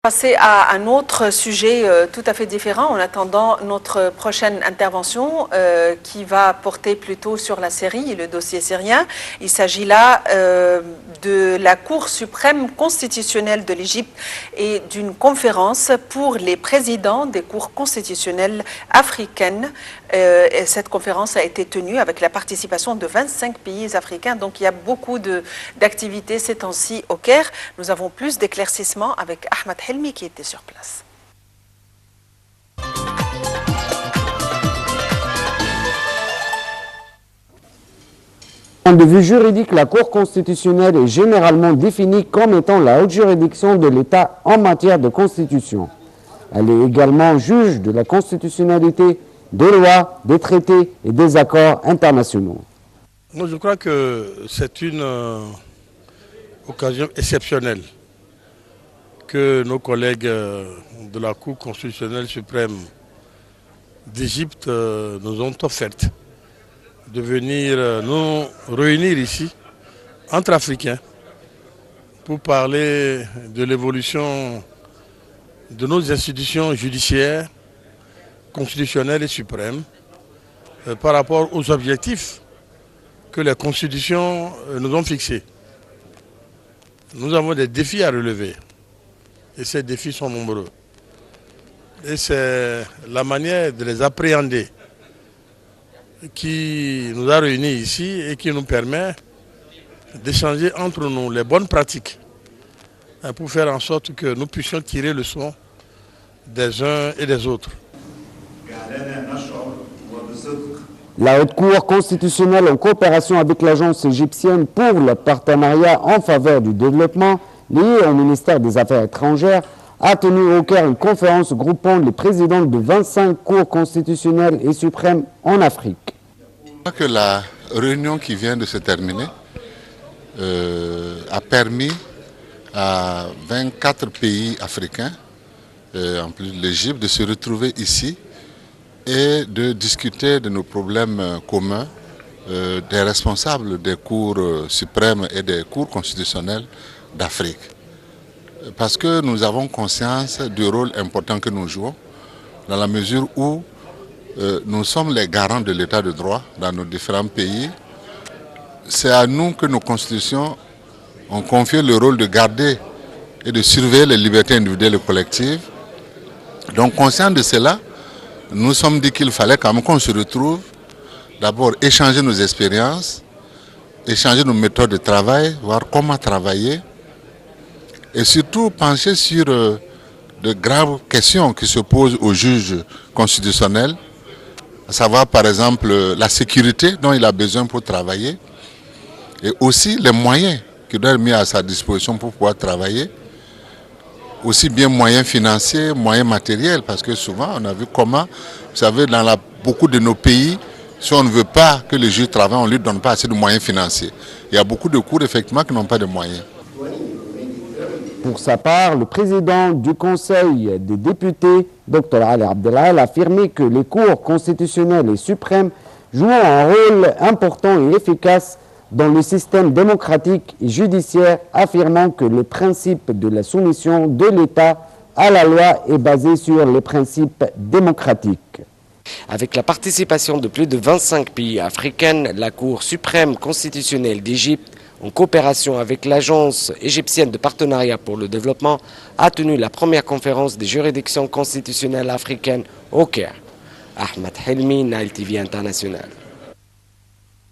Passer à un autre sujet tout à fait différent en attendant notre prochaine intervention qui va porter plutôt sur la Syrie et le dossier syrien. Il s'agit là de la Cour suprême constitutionnelle de l'Égypte et d'une conférence pour les présidents des cours constitutionnelles africaines. Et cette conférence a été tenue avec la participation de 25 pays africains, donc il y a beaucoup d'activités ces temps-ci au Caire. Nous avons plus d'éclaircissements avec Ahmed Helmi qui était sur place. D'un point de vue juridique, la Cour constitutionnelle est généralement définie comme étant la haute juridiction de l'État en matière de constitution. Elle est également juge de la constitutionnalité des lois, des traités et des accords internationaux. Moi, je crois que c'est une occasion exceptionnelle que nos collègues de la Cour constitutionnelle suprême d'Égypte nous ont offerte de venir nous réunir ici, entre Africains, pour parler de l'évolution de nos institutions judiciaires, constitutionnelles et suprêmes, par rapport aux objectifs que les constitutions nous ont fixés. Nous avons des défis à relever, et ces défis sont nombreux. Et c'est la manière de les appréhender qui nous a réunis ici et qui nous permet d'échanger entre nous les bonnes pratiques pour faire en sorte que nous puissions tirer le son des uns et des autres. La Haute Cour constitutionnelle, en coopération avec l'Agence égyptienne pour le partenariat en faveur du développement, lié au ministère des Affaires étrangères, a tenu au Caire une conférence groupant les présidents de 25 cours constitutionnelles et suprêmes en Afrique. Je crois que la réunion qui vient de se terminer a permis à 24 pays africains, en plus de l'Égypte, de se retrouver ici et de discuter de nos problèmes communs des responsables des cours suprêmes et des cours constitutionnels d'Afrique. Parce que nous avons conscience du rôle important que nous jouons, dans la mesure où nous sommes les garants de l'état de droit dans nos différents pays. C'est à nous que nos constitutions ont confié le rôle de garder et de surveiller les libertés individuelles et collectives. Donc, conscients de cela, nous nous sommes dit qu'il fallait quand même qu'on se retrouve, d'abord échanger nos expériences, échanger nos méthodes de travail, voir comment travailler, et surtout pencher sur de graves questions qui se posent aux juges constitutionnels, à savoir par exemple la sécurité dont il a besoin pour travailler, et aussi les moyens qui doivent être mis à sa disposition pour pouvoir travailler, aussi bien moyens financiers, moyens matériels, parce que souvent on a vu comment, vous savez, dans beaucoup de nos pays, si on ne veut pas que les juges travaillent, on ne lui donne pas assez de moyens financiers. Il y a beaucoup de cours effectivement qui n'ont pas de moyens. Pour sa part, le président du Conseil des députés, Dr Ali Abdelal, a affirmé que les cours constitutionnels et suprêmes jouent un rôle important et efficace dans le système démocratique et judiciaire, affirmant que le principe de la soumission de l'État à la loi est basé sur les principes démocratiques. Avec la participation de plus de 25 pays africains, la Cour suprême constitutionnelle d'Égypte, en coopération avec l'Agence égyptienne de partenariat pour le développement, a tenu la première conférence des juridictions constitutionnelles africaines au Caire. Ahmed Helmi, Nile TV International.